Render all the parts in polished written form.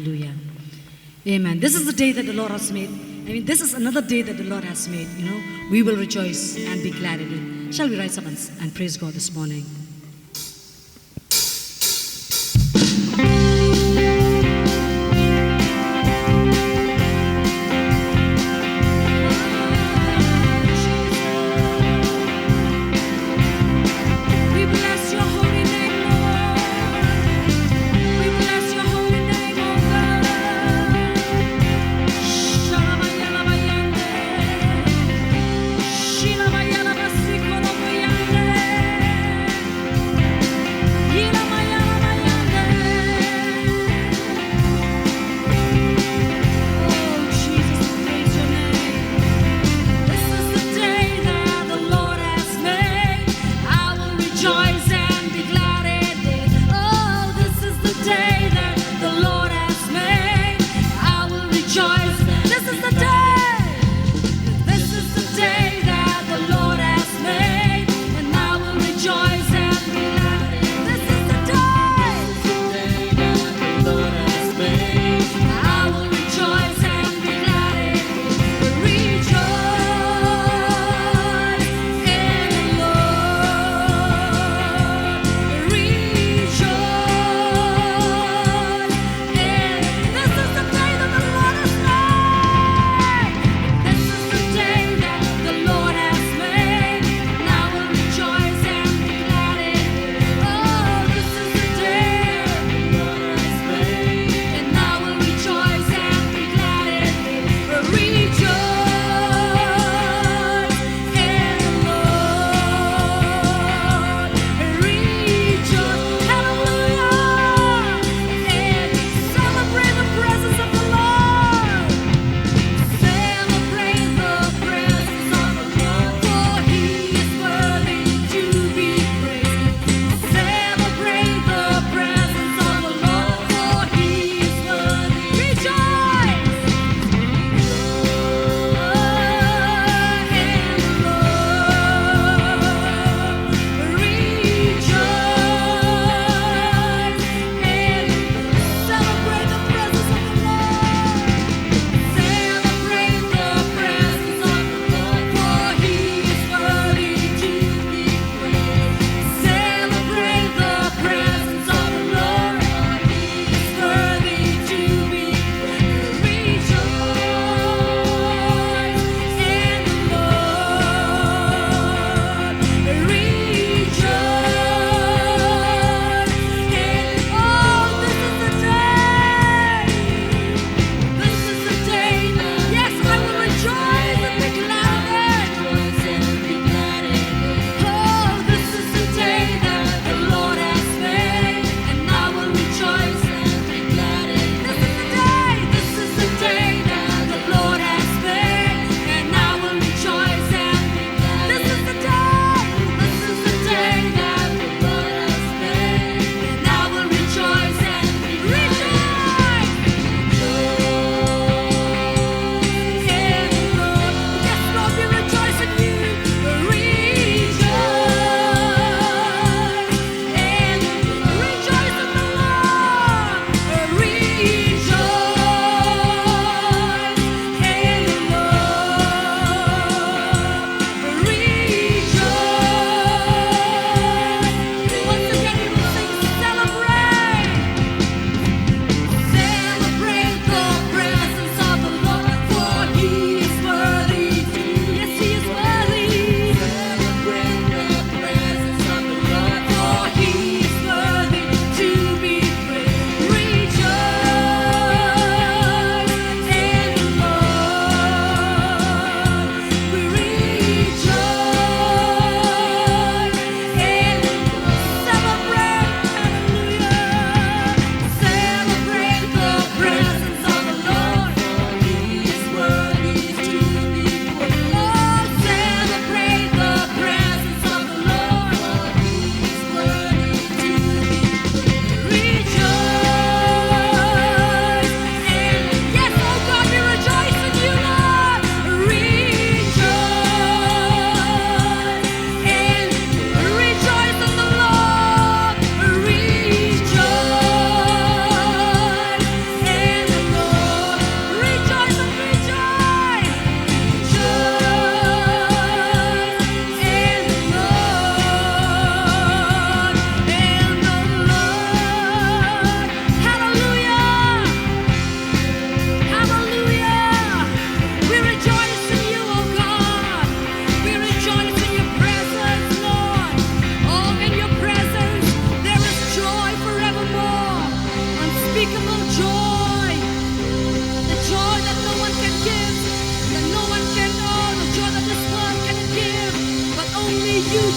Hallelujah. Amen. This is the day that the Lord has made. This is another day that the Lord has made. We will rejoice and be glad in it. Shall we rise up and praise God this morning?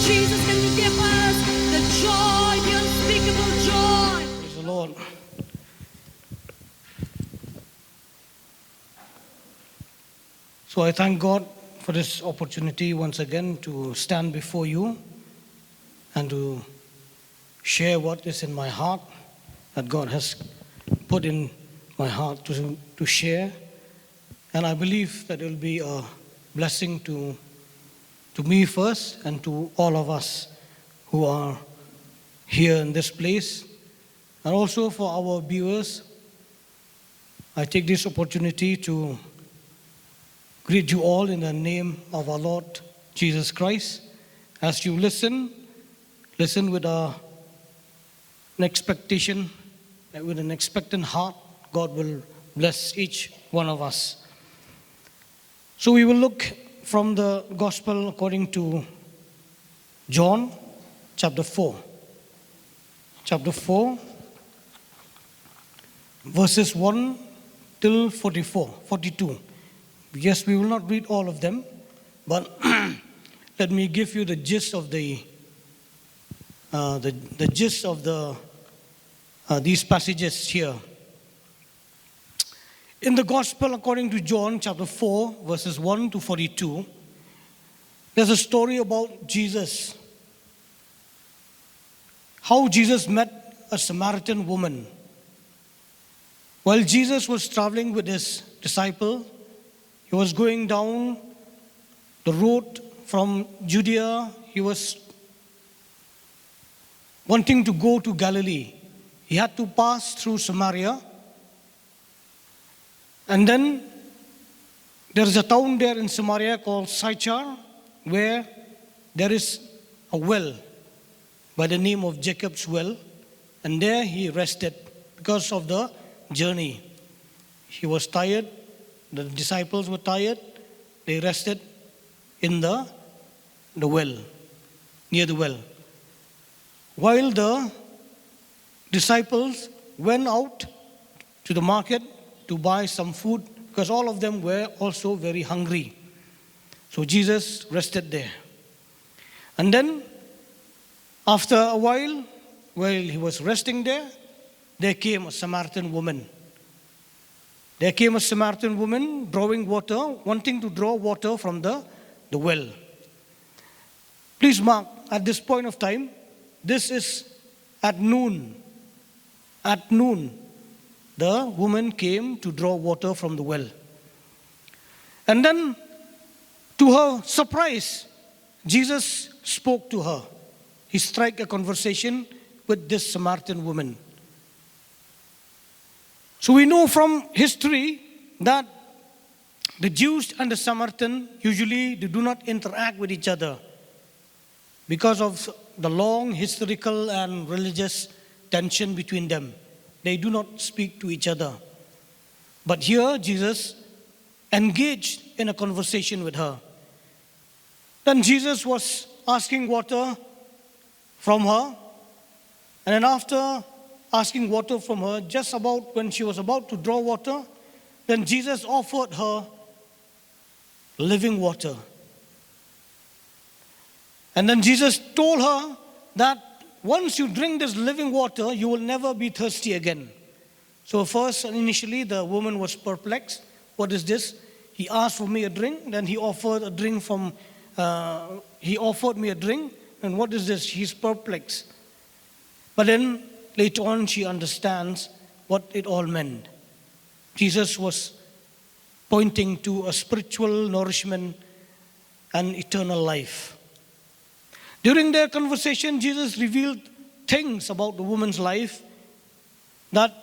Jesus, can you give us the joy, the unspeakable joy? Praise the Lord. So I thank God for this opportunity once again to stand before you and to share what is in my heart that God has put in my heart to share. And I believe that it will be a blessing to me first and to all of us who are here in this place. And also for our viewers, I take this opportunity to greet you all in the name of our Lord Jesus Christ. As you listen with an expectation, with an expectant heart. God will bless each one of us. So we will look from the Gospel according to John, chapter 4. Chapter 4, verses 1 till 42. Yes, we will not read all of them, but let me give you the gist of these passages here. In the Gospel according to John, chapter 4, verses 1 to 42, there's a story about Jesus. How Jesus met a Samaritan woman. While Jesus was traveling with his disciple, he was going down the road from Judea. He was wanting to go to Galilee. He had to pass through Samaria. And then there is a town there in Samaria called Sychar, where there is a well by the name of Jacob's well. And there he rested because of the journey. He was tired. The disciples were tired. They rested in the well, near the well. While the disciples went out to the market to buy some food, because all of them were also very hungry. So Jesus rested there. And then, after a while he was resting there came a Samaritan woman. There came a Samaritan woman drawing water, wanting to draw water from the well. Please mark, at this point of time, this is at noon. At noon, the woman came to draw water from the well. And then, to her surprise, Jesus spoke to her. He struck a conversation with this Samaritan woman. So we know from history that the Jews and the Samaritan usually they do not interact with each other because of the long historical and religious tension between them. They do not speak to each other. But here Jesus engaged in a conversation with her. Then Jesus was asking water from her. And then after asking water from her, just about when she was about to draw water, then Jesus offered her living water. And then Jesus told her that once you drink this living water, you will never be thirsty again. So first, initially, the woman was perplexed. What is this? He asked for me a drink, then he offered a drink he offered me a drink, and what is this? She's perplexed. But then later on, she understands what it all meant. Jesus was pointing to a spiritual nourishment and eternal life. During their conversation, Jesus revealed things about the woman's life that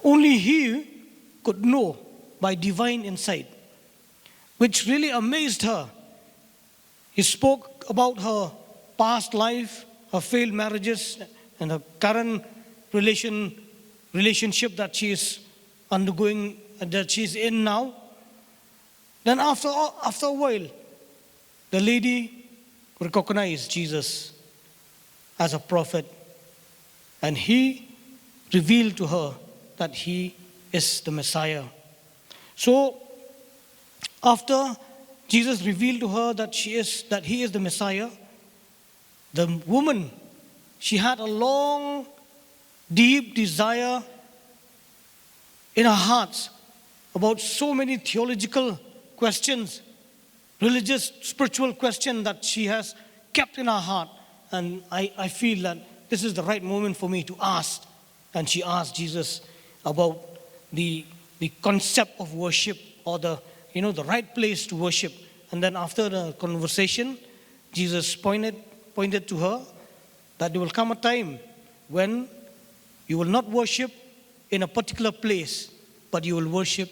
only he could know by divine insight, which really amazed her. He spoke about her past life, her failed marriages, and her current relationship that she is undergoing, that she is in now. Then after a while, the lady recognized Jesus as a prophet, and he revealed to her that he is the Messiah. So, after Jesus revealed to her that he is the Messiah, the woman, she had a long, deep desire in her heart about so many theological questions, religious, spiritual questions that she has kept in her heart. And I feel that this is the right moment for me to ask. And she asked Jesus about the concept of worship, or the right place to worship. And then after the conversation, Jesus pointed to her that there will come a time when you will not worship in a particular place, but you will worship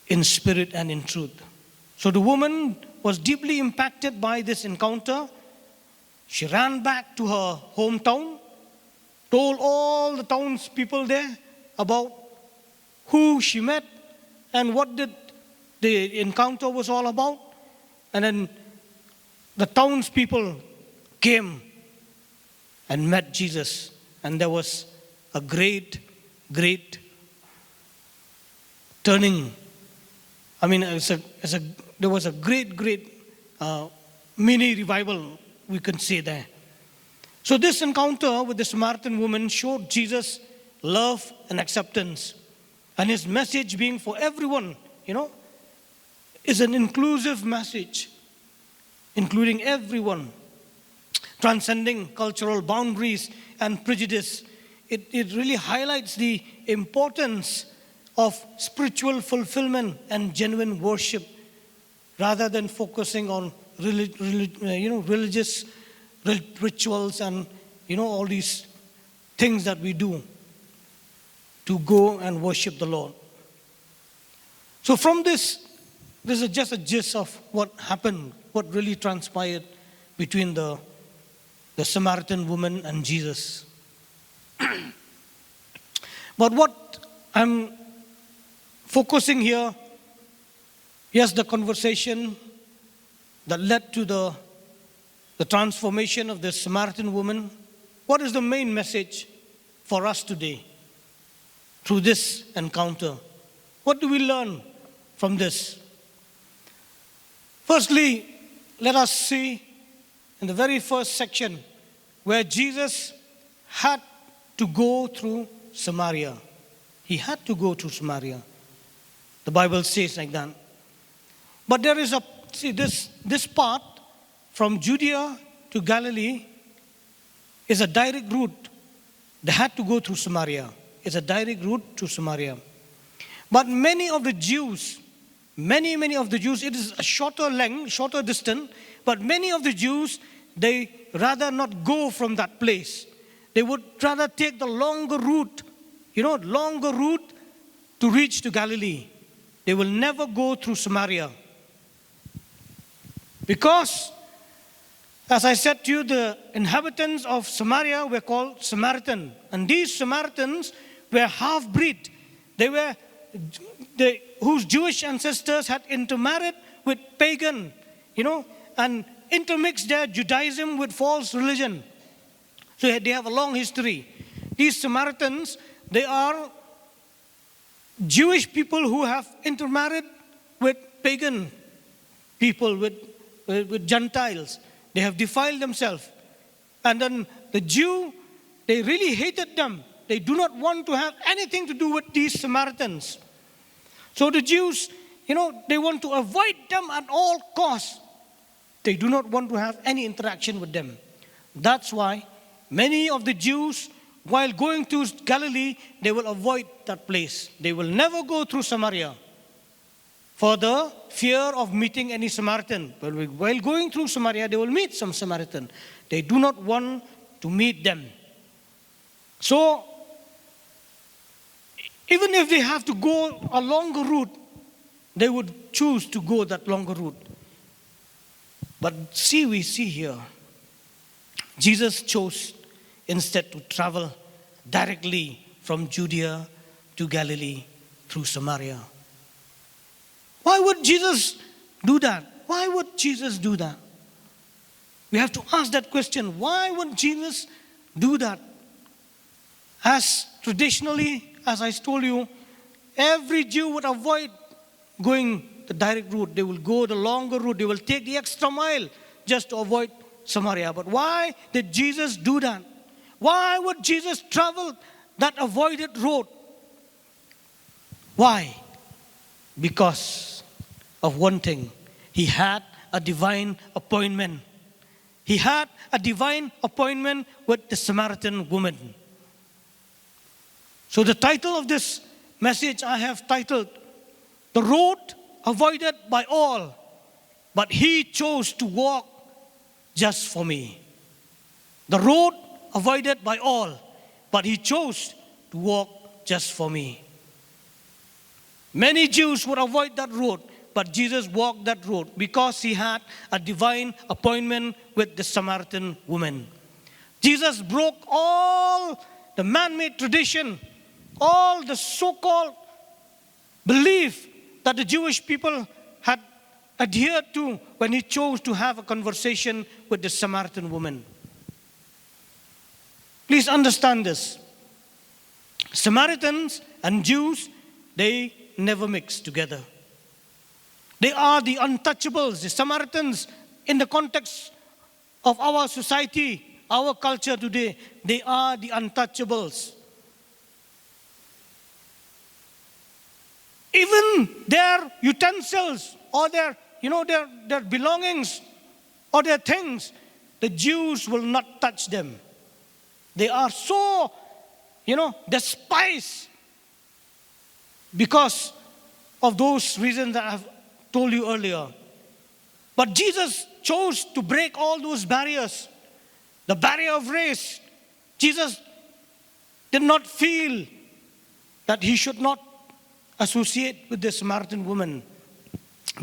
in spirit and in truth. So the woman was deeply impacted by this encounter. She ran back to her hometown, told all the townspeople there about who she met and what the encounter was all about. And then the townspeople came and met Jesus. And there was a great turning. I mean, there was a great mini revival, we can say there. So this encounter with the Samaritan woman showed Jesus' love and acceptance. And his message being for everyone, is an inclusive message, including everyone, transcending cultural boundaries and prejudice. It really highlights the importance of spiritual fulfillment and genuine worship, rather than focusing on religious rituals and all these things that we do to go and worship the Lord. So from this is just a gist of what happened, what really transpired between the Samaritan woman and Jesus. But what I'm focusing here, yes, the conversation that led to the transformation of the Samaritan woman. What is the main message for us today through this encounter? What do we learn from this? Firstly, let us see in the very first section where Jesus had to go through Samaria. He had to go through Samaria. The Bible says like that. But there is this part from Judea to Galilee is a direct route. They had to go through Samaria. It's a direct route to Samaria. But many of the Jews, it is a shorter distance, but many of the Jews, they rather not go from that place. They would rather take the longer route to reach to Galilee. They will never go through Samaria. Because, as I said to you, the inhabitants of Samaria were called Samaritan. And these Samaritans were half-breed. Whose Jewish ancestors had intermarried with pagan, and intermixed their Judaism with false religion. So they have a long history. These Samaritans, they are Jewish people who have intermarried with pagan people, with Gentiles. They have defiled themselves. And then the Jew, they really hated them. They do not want to have anything to do with these Samaritans. So the Jews, they want to avoid them at all costs. They do not want to have any interaction with them. That's why many of the Jews, while going to Galilee, they will avoid that place. They will never go through Samaria for the fear of meeting any Samaritan. But while going through Samaria, they will meet some Samaritan. They do not want to meet them. So, even if they have to go a longer route, they would choose to go that longer route. But we see here, Jesus chose instead to travel directly from Judea to Galilee through Samaria. Why would Jesus do that? Why would Jesus do that? We have to ask that question. Why would Jesus do that? As traditionally, as I told you, every Jew would avoid going the direct route. They will go the longer route. They will take the extra mile just to avoid Samaria. But why did Jesus do that? Why would Jesus travel that avoided road? Why? Because of one thing. He had a divine appointment. He had a divine appointment with the Samaritan woman. So the title of this message I have titled, The Road Avoided by All, but He chose to walk just for me. The road avoided by all, but He chose to walk just for me. Many Jews would avoid that road, but Jesus walked that road because He had a divine appointment with the Samaritan woman. Jesus broke all the man-made tradition, all the so-called belief that the Jewish people had adhered to when He chose to have a conversation with the Samaritan woman. Please understand this. Samaritans and Jews, they never mix together. They are the untouchables. The Samaritans, in the context of our society, our culture today, they are the untouchables. Even their utensils or their belongings or their things, the Jews will not touch them. They are so, despised because of those reasons that I've told you earlier. But Jesus chose to break all those barriers. The barrier of race. Jesus did not feel that He should not associate with the Samaritan woman.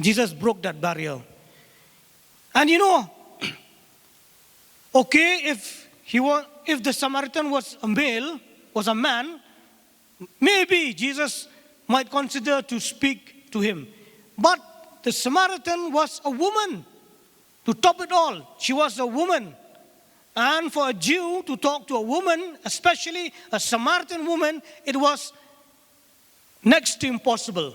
Jesus broke that barrier. And okay, if the Samaritan was a male, was a man, maybe Jesus might consider to speak to him. But the Samaritan was a woman. To top it all, she was a woman. And for a Jew to talk to a woman, especially a Samaritan woman, it was next to impossible.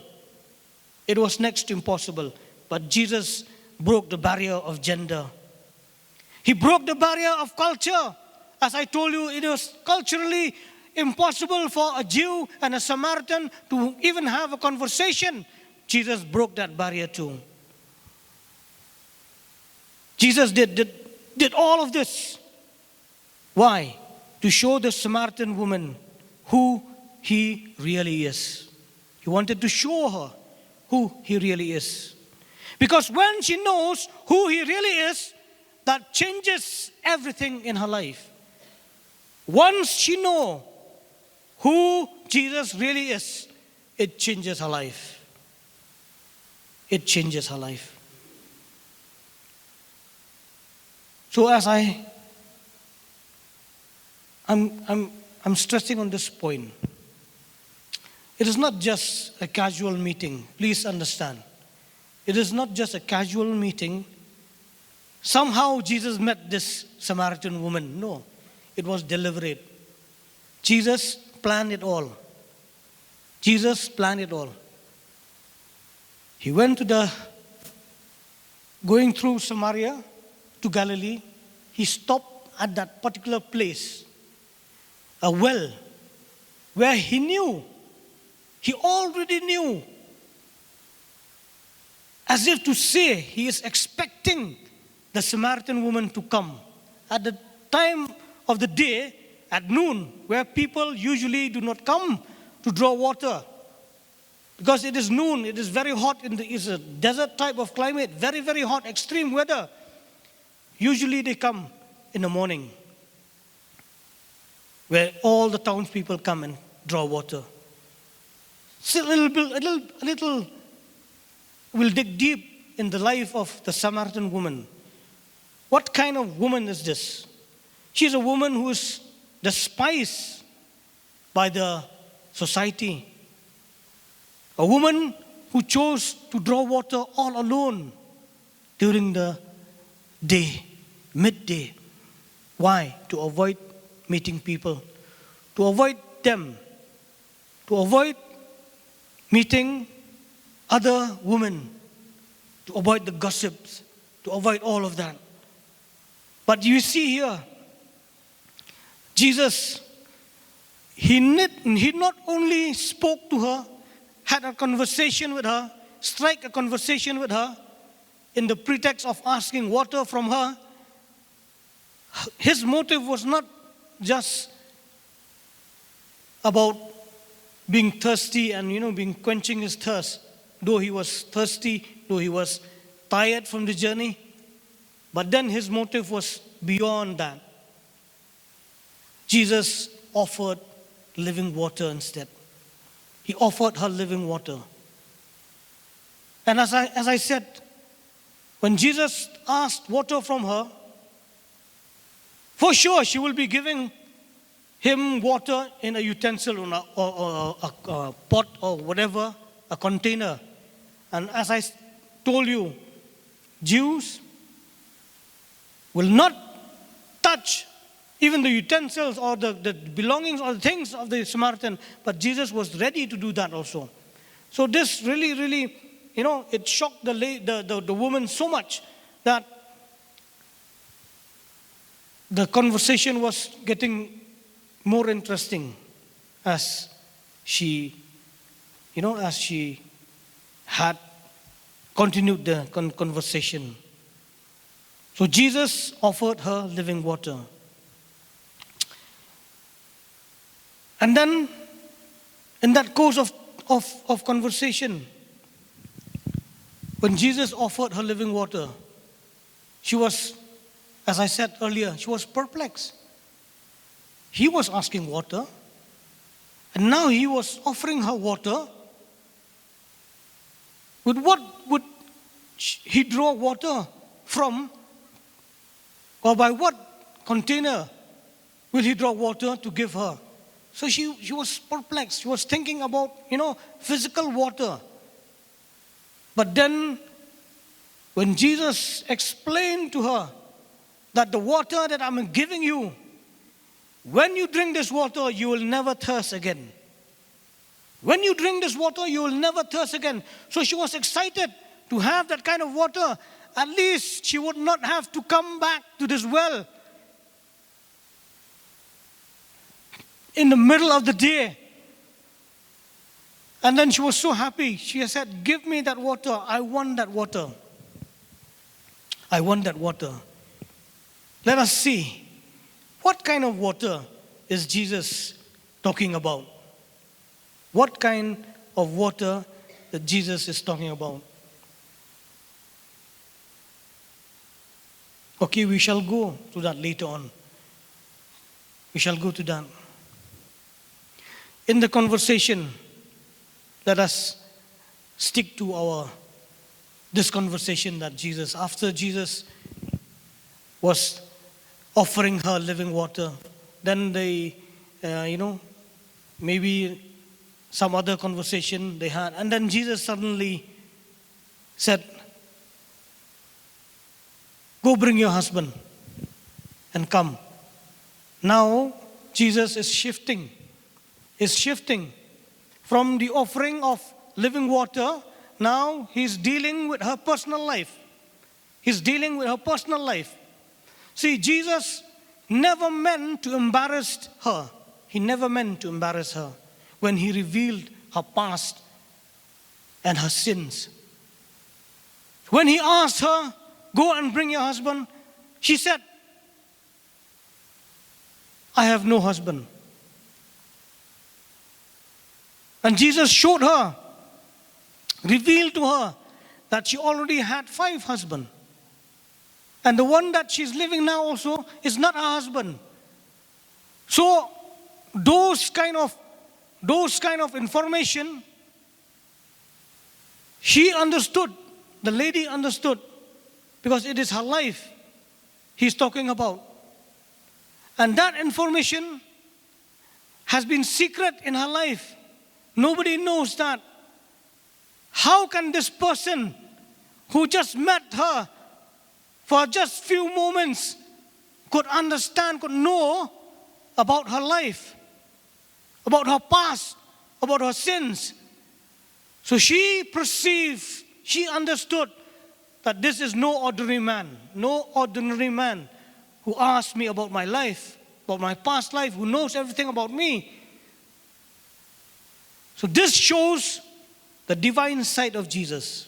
It was next to impossible. But Jesus broke the barrier of gender. He broke the barrier of culture. As I told you, it was culturally impossible for a Jew and a Samaritan to even have a conversation. Jesus broke that barrier too. Jesus did all of this. Why? To show the Samaritan woman who He really is. He wanted to show her who He really is. Because when she knows who He really is, that changes everything in her life. Once she knows who Jesus really is, it changes her life. It changes her life. So as I'm stressing on this point. It is not just a casual meeting. Please understand. It is not just a casual meeting. Somehow Jesus met this Samaritan woman. No, it was deliberate. Jesus planned it all. Jesus planned it all. He went going through Samaria to Galilee. He stopped at that particular place, a well, where he already knew, as if to say he is expecting the Samaritan woman to come. At the time of the day, at noon, where people usually do not come to draw water, because it is noon, it is very hot, it's a desert type of climate, very, very hot, extreme weather. Usually they come in the morning, where all the townspeople come and draw water. So a little, we'll dig deep in the life of the Samaritan woman. What kind of woman is this? She's a woman who is despised by the society. A woman who chose to draw water all alone during the day, midday. Why? To avoid meeting people, to avoid them, to avoid meeting other women, to avoid the gossips, to avoid all of that. But you see here, Jesus, he not only spoke to her, had a conversation with her, strike a conversation with her, in the pretext of asking water from her. His motive was not just about being thirsty and, being quenching his thirst. Though he was thirsty, though he was tired from the journey, but then his motive was beyond that. Jesus offered living water instead. He offered her living water. And as I said, when Jesus asked water from her, for sure she will be giving him water in a utensil or a pot or whatever, a container. And as I told you, Jews will not touch even the utensils or the belongings or the things of the Samaritan, but Jesus was ready to do that also. So this really, it shocked the woman so much that the conversation was getting more interesting as she had continued the conversation. So Jesus offered her living water. And then, in that course of conversation, when Jesus offered her living water, she was, as I said earlier, she was perplexed. He was asking water, and now he was offering her water. With what would he draw water from? Or by what container will he draw water to give her? So she was perplexed. She was thinking about, physical water. But then, when Jesus explained to her that the water that I'm giving you, when you drink this water, you will never thirst again. When you drink this water, you will never thirst again. So she was excited to have that kind of water. At least she would not have to come back to this well in the middle of the day. And then she was so happy. She said, give me that water. I want that water. I want that water. Let us see. What kind of water is Jesus talking about? What kind of water that Jesus is talking about? Okay, we shall go to that later on. We shall go to that. In the conversation, let us stick to this conversation that Jesus, after Jesus was offering her living water, then they, maybe some other conversation they had, and then Jesus suddenly said, go bring your husband and come. Now Jesus is shifting from the offering of living water. Now he's dealing with her personal life. See, Jesus never meant to embarrass her. He never meant to embarrass her when he revealed her past and her sins. When he asked her, go and bring your husband, she said, I have no husband. And Jesus showed her, revealed to her that she already had 5 husbands. And the one that she's living now also is not her husband. So those kind of information, she understood, the lady understood, because it is her life he's talking about. And that information has been secret in her life. Nobody knows that. How can this person who just met her for just few moments could understand, could know about her life, about her past, about her sins? So she perceived, she understood that this is no ordinary man who asked me about my life, about my past life, who knows everything about me. So this shows the divine side of Jesus.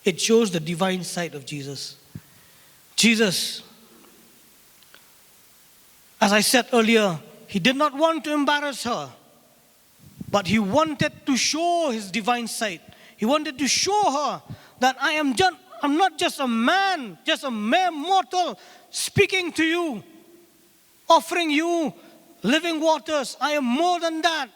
It shows the divine side of Jesus. Jesus, as I said earlier, he did not want to embarrass her, but he wanted to show his divine side. He wanted to show her that I'm not just a man, just a mere mortal speaking to you, offering you living waters. I am more than that.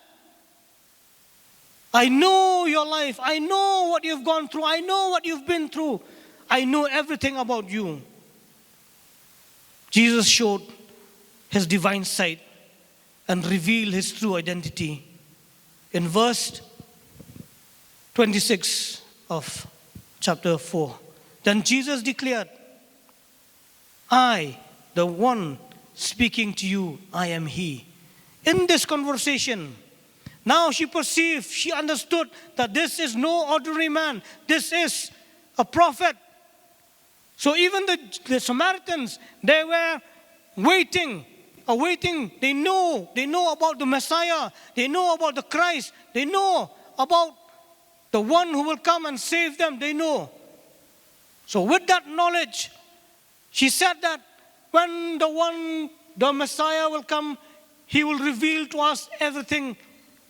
I know your life. I know what you've gone through. I know what you've been through. I know everything about you. Jesus showed his divine side and revealed his true identity. In verse 26 of chapter 4, then Jesus declared, I, the one speaking to you, I am he. In this conversation, now she perceived, she understood that this is no ordinary man. This is a prophet. So even the Samaritans, they were waiting. They know about the Messiah. They know about the Christ. They know about the one who will come and save them. They know. So with that knowledge, she said that when the Messiah will come, he will reveal to us everything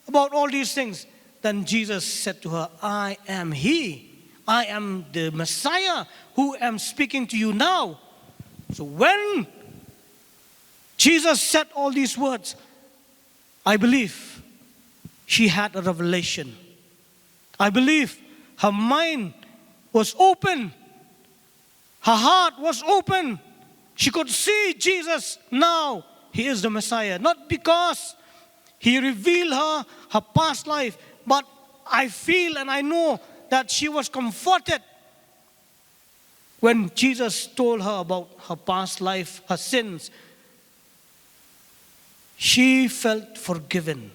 about all these things. Then Jesus said to her, I am he. I am the Messiah who am speaking to you now. So when Jesus said all these words, I believe she had a revelation. I believe her mind was open. Her heart was open. She could see Jesus now. He is the Messiah. Not because he revealed her past life, but I feel and I know that she was comforted when Jesus told her about her past life, her sins. She felt forgiven.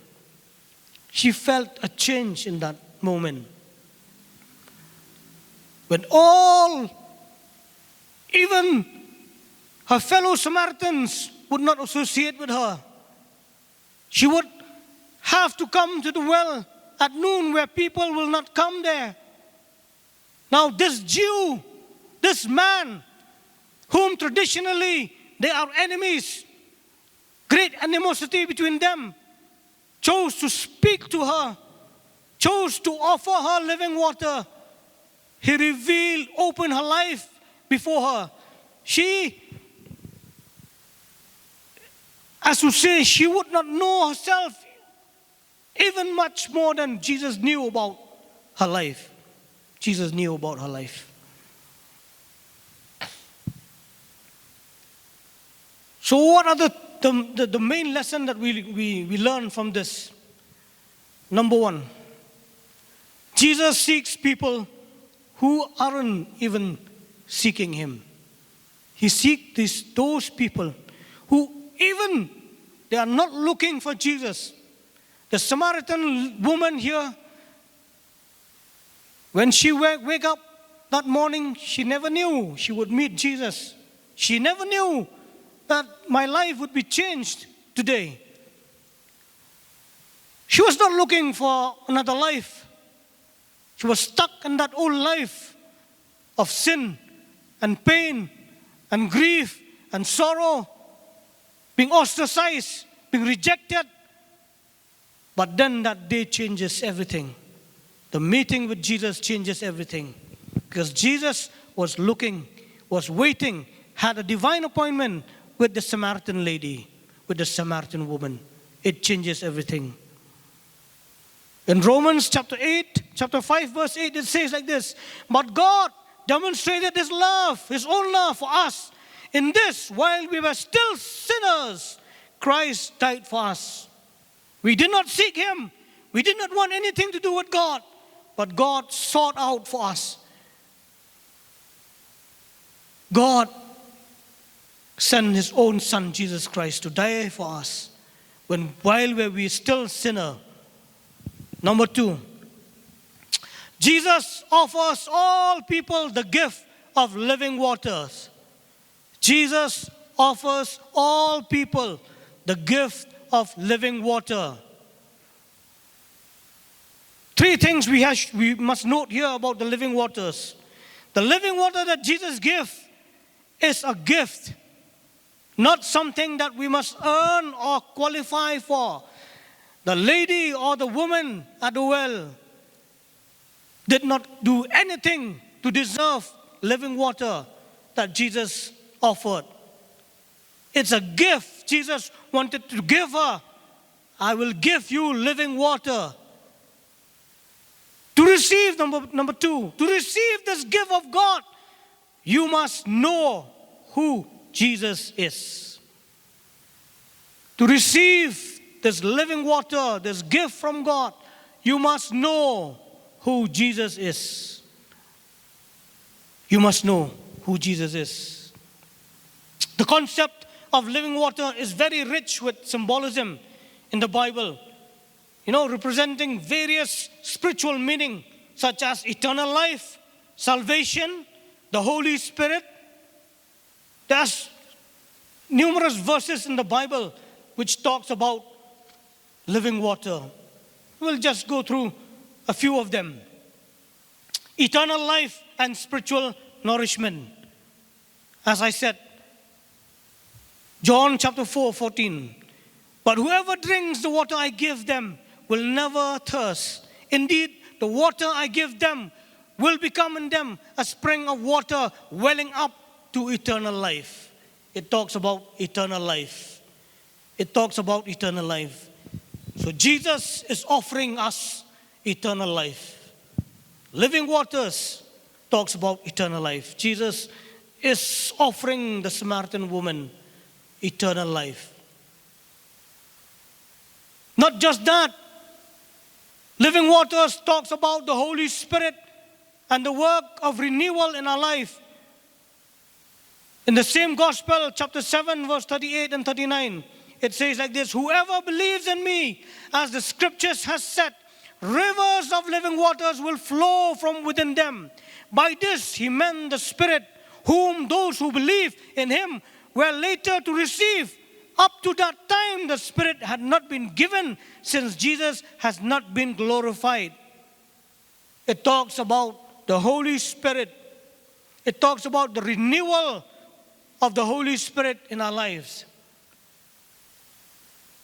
She felt a change in that moment. When even her fellow Samaritans would not associate with her, she would have to come to the well at noon where people will not come there. Now this Jew, this man, whom traditionally they are enemies, great animosity between them, chose to speak to her, chose to offer her living water. He revealed, opened her life before her. She, as to say, she would not know herself even much more than Jesus knew about her life. Jesus knew about her life. So what are the main lesson that we learn from this? Number one, Jesus seeks people who aren't even seeking him. He seeks those people who even they are not looking for Jesus. The Samaritan woman here, when she wake up that morning, she never knew she would meet Jesus. She never knew that my life would be changed today. She was not looking for another life. She was stuck in that old life of sin and pain and grief and sorrow, being ostracized, being rejected. But then that day changes everything. The meeting with Jesus changes everything. Because Jesus was looking, was waiting, had a divine appointment with the Samaritan lady, with the Samaritan woman. It changes everything. In Romans chapter 5 verse 8, it says like this, but God demonstrated his love, his own love for us. In this, while we were still sinners, Christ died for us. We did not seek him. We did not want anything to do with God. But God sought out for us. God sent his own son, Jesus Christ, to die for us while we were still sinner. Number two, Jesus offers all people the gift of living waters. Jesus offers all people the gift of living water. Three things we must note here about the living waters. The living water that Jesus gives is a gift, not something that we must earn or qualify for. The lady or the woman at the well did not do anything to deserve living water that Jesus offered. It's a gift Jesus wanted to give her. I will give you living water. To receive, number two, to receive this gift of God, you must know who Jesus is. To receive this living water, this gift from God, you must know who Jesus is. You must know who Jesus is. The concept of living water is very rich with symbolism in the Bible, representing various spiritual meaning such as eternal life, salvation, the Holy Spirit. There's numerous verses in the Bible which talks about living water. We'll just go through a few of them. Eternal life and spiritual nourishment. As I said, John chapter 4:14. But whoever drinks the water I give them will never thirst. Indeed, the water I give them will become in them a spring of water welling up to eternal life. It talks about eternal life. It talks about eternal life. So Jesus is offering us eternal life. Living waters talks about eternal life. Jesus is offering the Samaritan woman eternal life. Not just that, living waters talks about the Holy Spirit and the work of renewal in our life. In the same gospel, chapter 7, verse 38 and 39, it says like this: whoever believes in me, as the scriptures has said, rivers of living waters will flow from within them. By this he meant the Spirit, whom those who believe in him were later to receive. Up to that time, the Spirit had not been given, since Jesus has not been glorified. It talks about the Holy Spirit. It talks about the renewal of the Holy Spirit in our lives.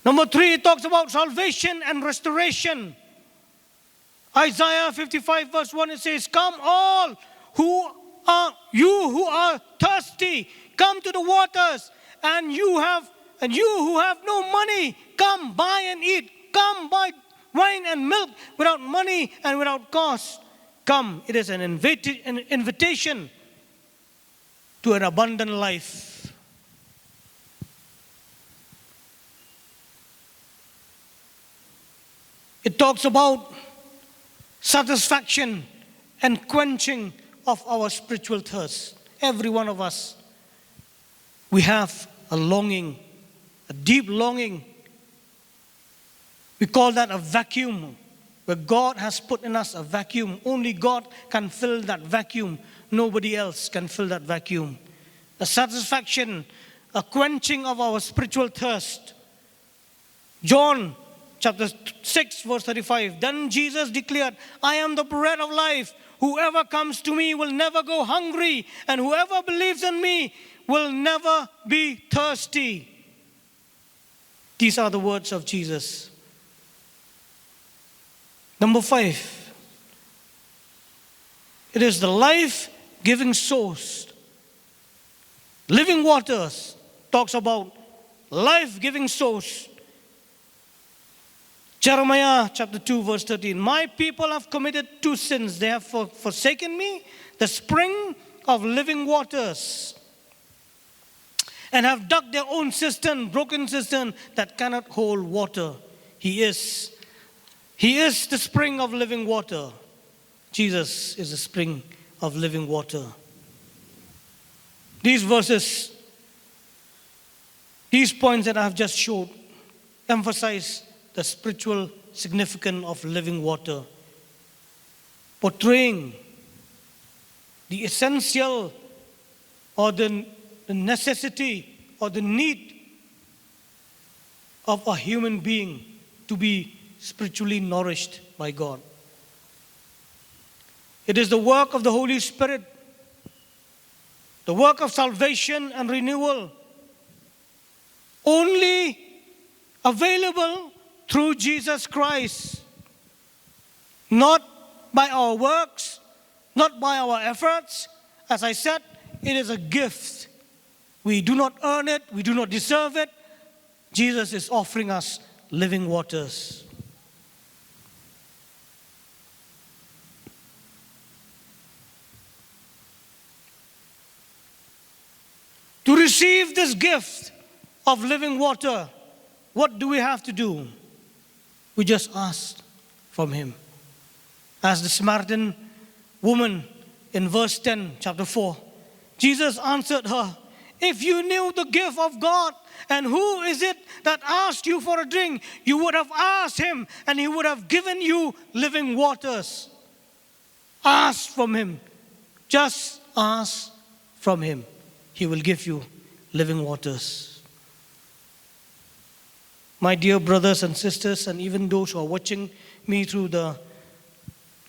Number 3, it talks about salvation and restoration. Isaiah 55 verse 1, it says, come all who are thirsty, come to the waters, and you who have no money, come buy and eat. Come buy wine and milk without money and without cost. Come, it is an invitation to an abundant life. It talks about satisfaction and quenching of our spiritual thirst. Every one of us, we have a longing, a deep longing. We call that a vacuum, where God has put in us a vacuum. Only God can fill that vacuum. Nobody else can fill that vacuum. A satisfaction, a quenching of our spiritual thirst. John chapter 6 verse 35. Then Jesus declared, I am the bread of life. Whoever comes to me will never go hungry, and whoever believes in me will never be thirsty. These are the words of Jesus. Number 5. It is the life-giving source. Living waters talks about life-giving source. Jeremiah chapter 2 verse 13. My people have committed 2 sins. They have forsaken me, the spring of living waters, and have dug their own cistern, broken cistern that cannot hold water. He is the spring of living water. Jesus is the spring of living water. These verses, these points that I have just showed, emphasize the spiritual significance of living water, portraying the essential or the the necessity or the need of a human being to be spiritually nourished by God. It is the work of the Holy Spirit, the work of salvation and renewal, only available through Jesus Christ, not by our works, not by our efforts. As I said, it is a gift. We do not earn it, we do not deserve it. Jesus is offering us living waters. To receive this gift of living water, what do we have to do? We just ask from Him. As the Samaritan woman in verse 10, chapter 4, Jesus answered her, "If you knew the gift of God, and who is it that asked you for a drink, you would have asked Him, and He would have given you living waters." Ask from Him. Just ask from Him. He will give you living waters. My dear brothers and sisters, and even those who are watching me through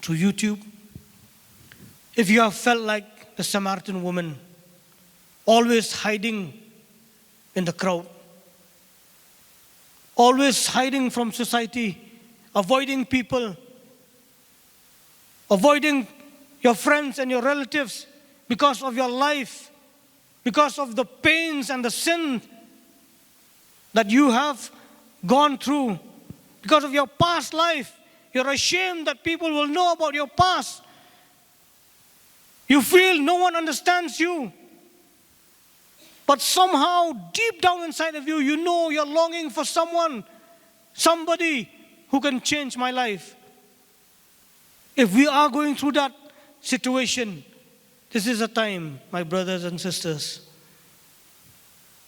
YouTube, if you have felt like the Samaritan woman, always hiding in the crowd, always hiding from society, avoiding people, avoiding your friends and your relatives because of your life, because of the pains and the sin that you have gone through, because of your past life. You're ashamed that people will know about your past. You feel no one understands you. But somehow, deep down inside of you, you know you're longing for someone, somebody who can change my life. If we are going through that situation, this is a time, my brothers and sisters.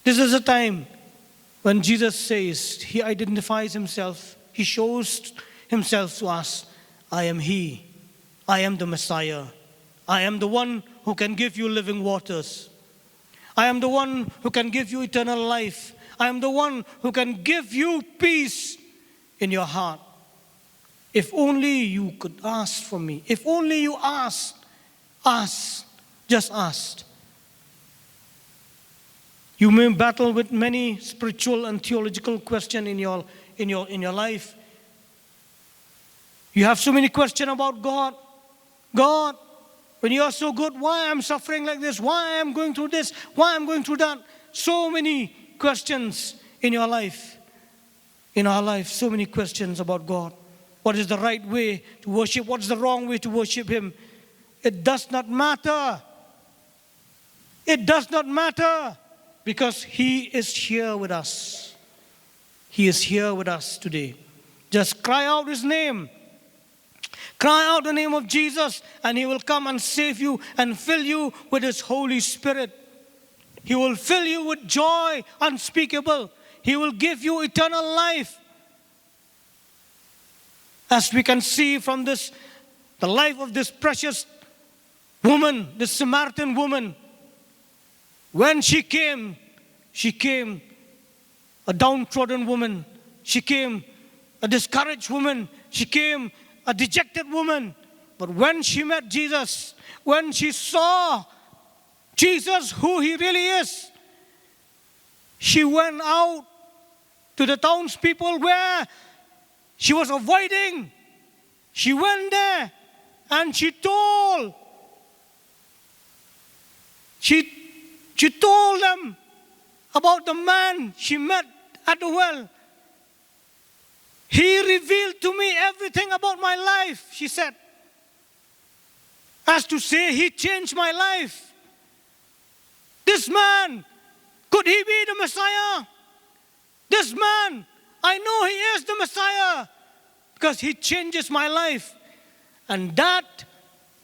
This is a time when Jesus says, He identifies Himself, He shows Himself to us. I am He. I am the Messiah. I am the one who can give you living waters. I am the one who can give you eternal life. I am the one who can give you peace in your heart. If only you could ask from me. If only you asked. Ask. Just ask. You may battle with many spiritual and theological questions in your life. You have so many questions about God. God, when you are so good, why I'm suffering like this? Why I'm going through this? Why I'm going through that? So many questions in your life. In our life, so many questions about God. What is the right way to worship? What's the wrong way to worship Him? It does not matter. It does not matter, because He is here with us. He is here with us today. Just cry out His name. Cry out the name of Jesus, and He will come and save you and fill you with His Holy Spirit. He will fill you with joy unspeakable. He will give you eternal life. As we can see from this, the life of this precious woman, this Samaritan woman, when she came a downtrodden woman. She came a discouraged woman. She came a dejected woman. But when she met Jesus, when she saw Jesus, who He really is, she went out to the townspeople where she was avoiding. She went there and she told them about the man she met at the well. He revealed to me everything about my life, she said. As to say, He changed my life. This man, could he be the Messiah? This man, I know he is the Messiah because he changes my life. And that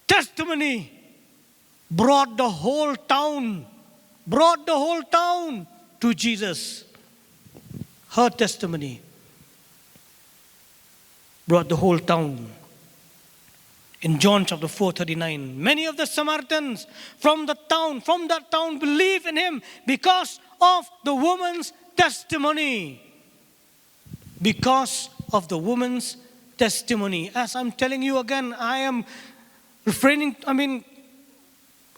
testimony brought the whole town to Jesus. Her testimony brought the whole town. In John chapter 4:39, many of the Samaritans from that town believe in him because of the woman's testimony. Because of the woman's testimony. As I'm telling you again, I am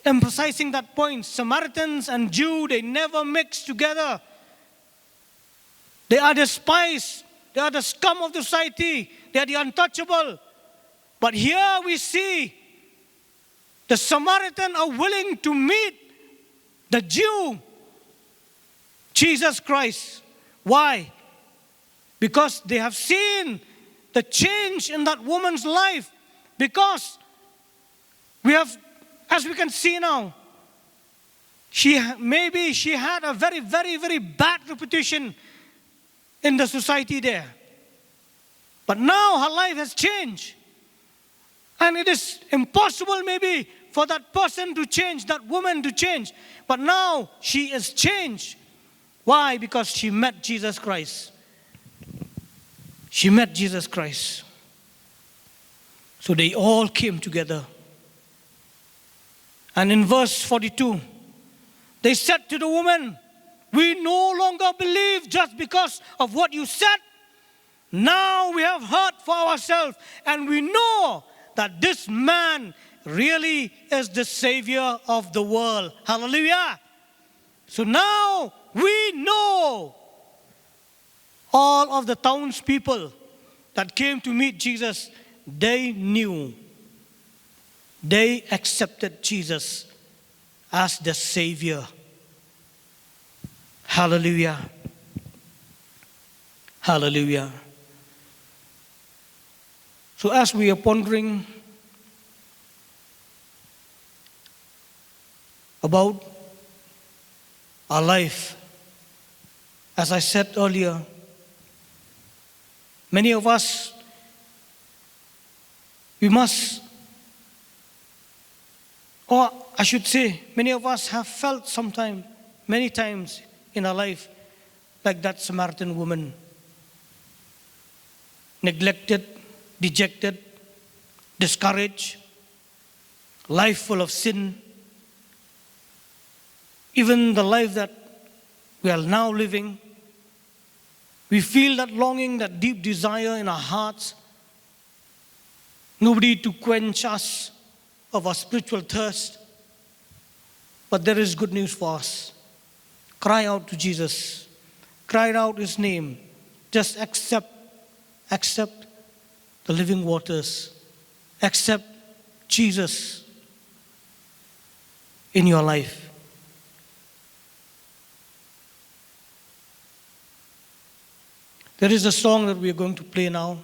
emphasizing that point. Samaritans and Jew, they never mix together. They are despised. They are the scum of the society. They are the untouchable. But here we see the Samaritan are willing to meet the Jew, Jesus Christ. Why? Because they have seen the change in that woman's life. Because we have, as we can see now, she had a very, very, very bad reputation in the society there. But now her life has changed. And it is impossible maybe for that person to change, that woman to change. But now she is changed. Why? Because she met Jesus Christ. She met Jesus Christ. So they all came together. And in verse 42, they said to the woman, "We no longer believe just because of what you said. Now we have heard for ourselves, and we know that this man really is the Savior of the world." Hallelujah. So now we know. All of the townspeople that came to meet Jesus, they knew. They accepted Jesus as the Savior. Hallelujah. Hallelujah. So as we are pondering about our life, as I said earlier, many of us, many of us have felt many times in our life, like that Samaritan woman, neglected, dejected, discouraged, life full of sin. Even the life that we are now living, we feel that longing, that deep desire in our hearts. Nobody to quench us of our spiritual thirst. But there is good news for us. Cry out to Jesus. Cry out his name. Just accept the living waters. Accept Jesus in your life. There is a song that we are going to play now.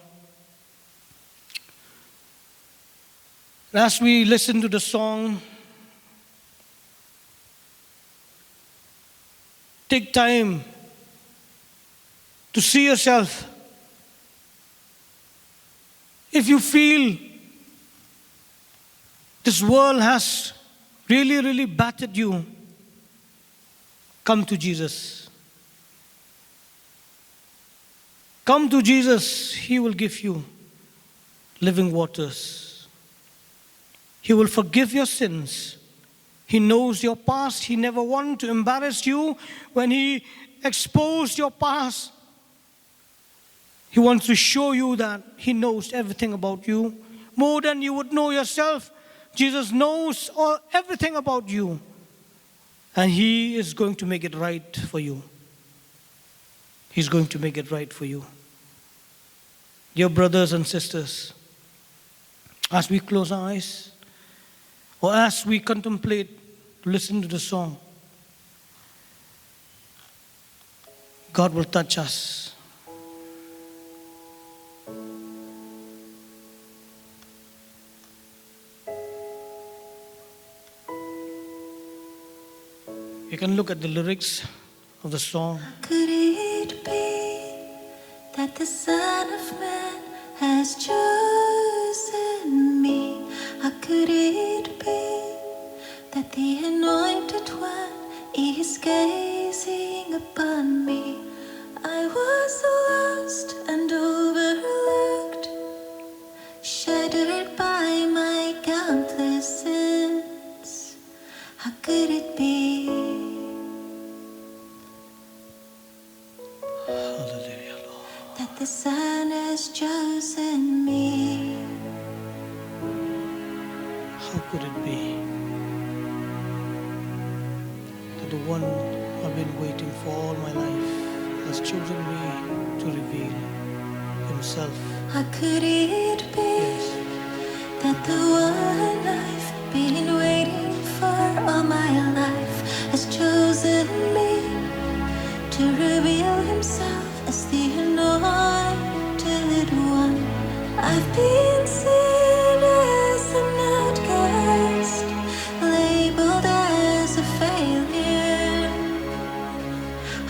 And as we listen to the song, take time to see yourself. If you feel this world has really, really battered you, come to Jesus. Come to Jesus. He will give you living waters. He will forgive your sins. He knows your past. He never wanted to embarrass you when he exposed your past. He wants to show you that he knows everything about you, more than you would know yourself. Jesus knows everything about you, and he is going to make it right for you. He's going to make it right for you. Dear brothers and sisters, as we close our eyes, or as we contemplate, listen to the song, God will touch us. You can look at the lyrics of the song. How could it be that the Son of Man has chosen me? How could it be that the Anointed One is gazing upon me? I was lost and overlooked, shattered by my could it be Hallelujah, Lord. that the Son has chosen me? How could it be that the one I've been waiting for all my life has chosen me to reveal Himself? How could it be Yes. that the one I've been waiting for all my life has chosen me to reveal Himself as the anointed one? I've been seen as an outcast, labeled as a failure.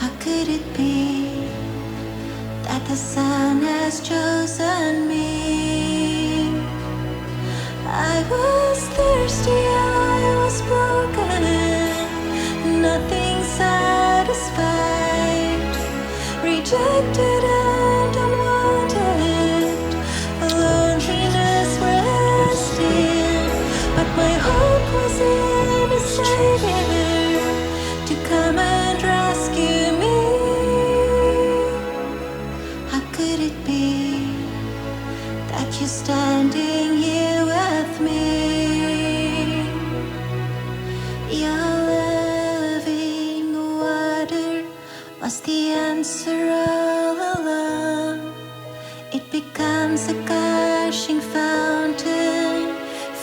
How could it be that the Son has chosen me? I was thirsty, I was broken, nothing satisfied, rejected and unwanted, loneliness resting, but my hope was in a Savior to come and rescue me. How could it be that you're standing here with me? Your living water was the answer all along. It becomes a gushing fountain,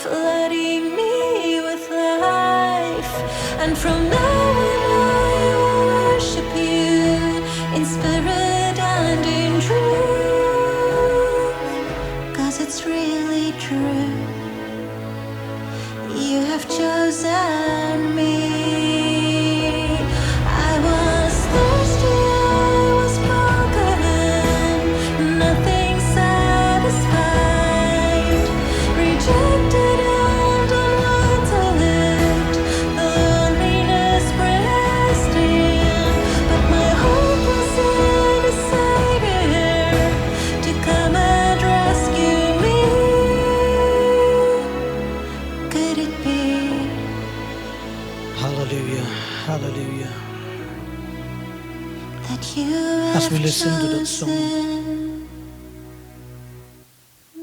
flooding me with life. And from now on I will worship you in spirit and in truth, 'cause it's really true. You have chosen me. I was thirsty, I was broken, nothing satisfied, rejected and unwanted, loneliness pressed in, but my hope was in a Savior to come and rescue me. Could it be Hallelujah, hallelujah. that you As we have listen to that song, chosen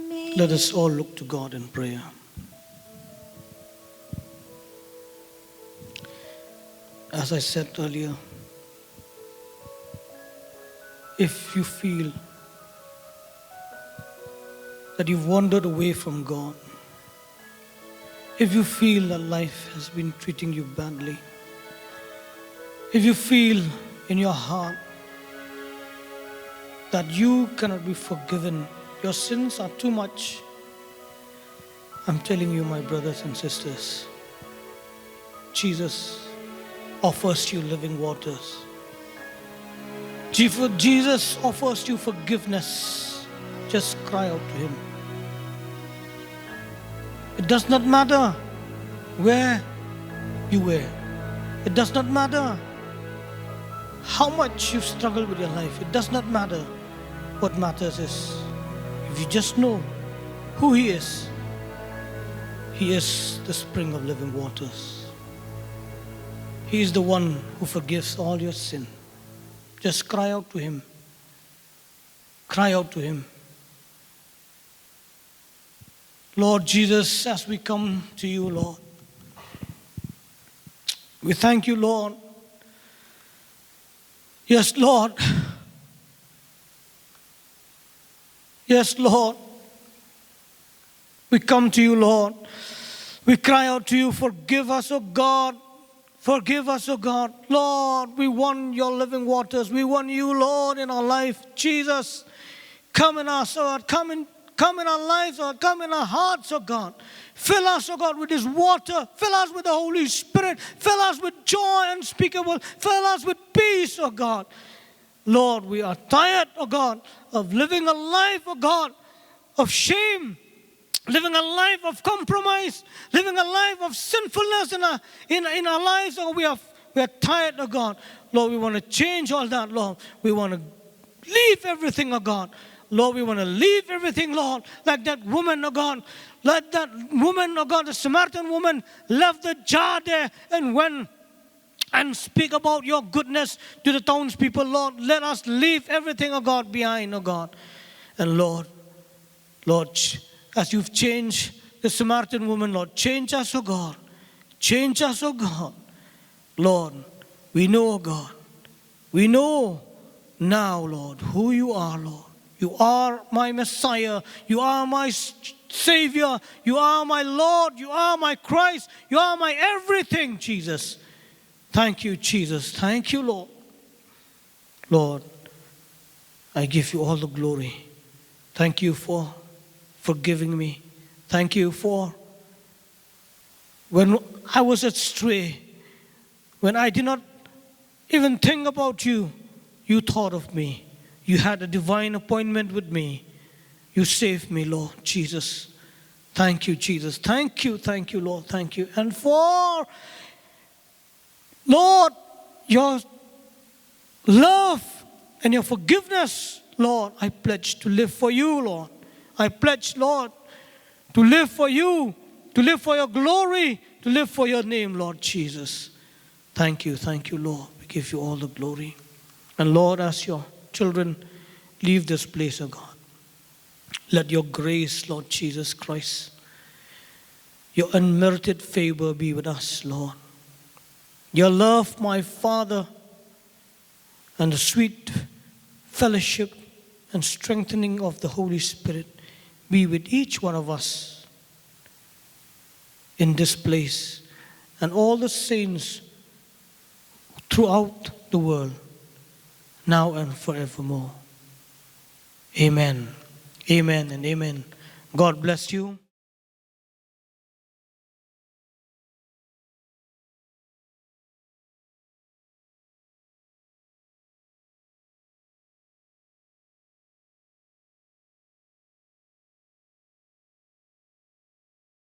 me? let us all look to God in prayer. As I said earlier, if you feel that you've wandered away from God, if you feel that life has been treating you badly, if you feel in your heart that you cannot be forgiven, your sins are too much, I'm telling you, my brothers and sisters, Jesus offers you living waters. Jesus offers you forgiveness. Just cry out to Him. It does not matter where you were. It does not matter how much you've struggled with your life. It does not matter. What matters is if you just know who He is. He is the spring of living waters. He is the one who forgives all your sin. Just cry out to Him. Cry out to Him. Lord Jesus, as we come to you, Lord, we thank you, Lord. Yes, Lord. Yes, Lord. We come to you, Lord. We cry out to you, forgive us, O God. Forgive us, O God. Lord, we want your living waters. We want you, Lord, in our life. Jesus, come in us, Lord. Come in our lives, Lord. Come in our hearts, O God. Fill us, O God, with this water. Fill us with the Holy Spirit. Fill us with joy unspeakable. Fill us with peace, O God. Lord, we are tired, O God, of living a life, O God, of shame. Living a life of compromise, living a life of sinfulness in our lives. Oh, we are tired, oh God. Lord, we want to change all that, Lord. We want to leave everything, oh God. Lord, we want to leave everything, Lord, like that woman, oh God. Like that woman, oh God, the Samaritan woman left the jar there and went and speak about your goodness to the townspeople, Lord. Let us leave everything, oh God, behind, oh God. And Lord, as you've changed the Samaritan woman, Lord, change us, oh God. Change us, oh God. Lord, we know, oh God, we know now, Lord, who you are, Lord. You are my Messiah. You are my Savior. You are my Lord. You are my Christ. You are my everything, Jesus. Thank you, Jesus. Thank you, Lord. Lord, I give you all the glory. Thank you for forgiving me. Thank you for when I was astray, when I did not even think about you, you thought of me. You had a divine appointment with me. You saved me, Lord Jesus. Thank you, Jesus. Thank you, Lord. Thank you. And for, Lord, your love and your forgiveness, Lord, I pledge to live for you, Lord. I pledge, Lord, to live for you, to live for your glory, to live for your name, Lord Jesus. Thank you, Lord. We give you all the glory. And Lord, as your children leave this place, oh God, let your grace, Lord Jesus Christ, your unmerited favor be with us, Lord. Your love, my Father, and the sweet fellowship and strengthening of the Holy Spirit be with each one of us in this place and all the saints throughout the world, now and forevermore. Amen. Amen and amen. God bless you.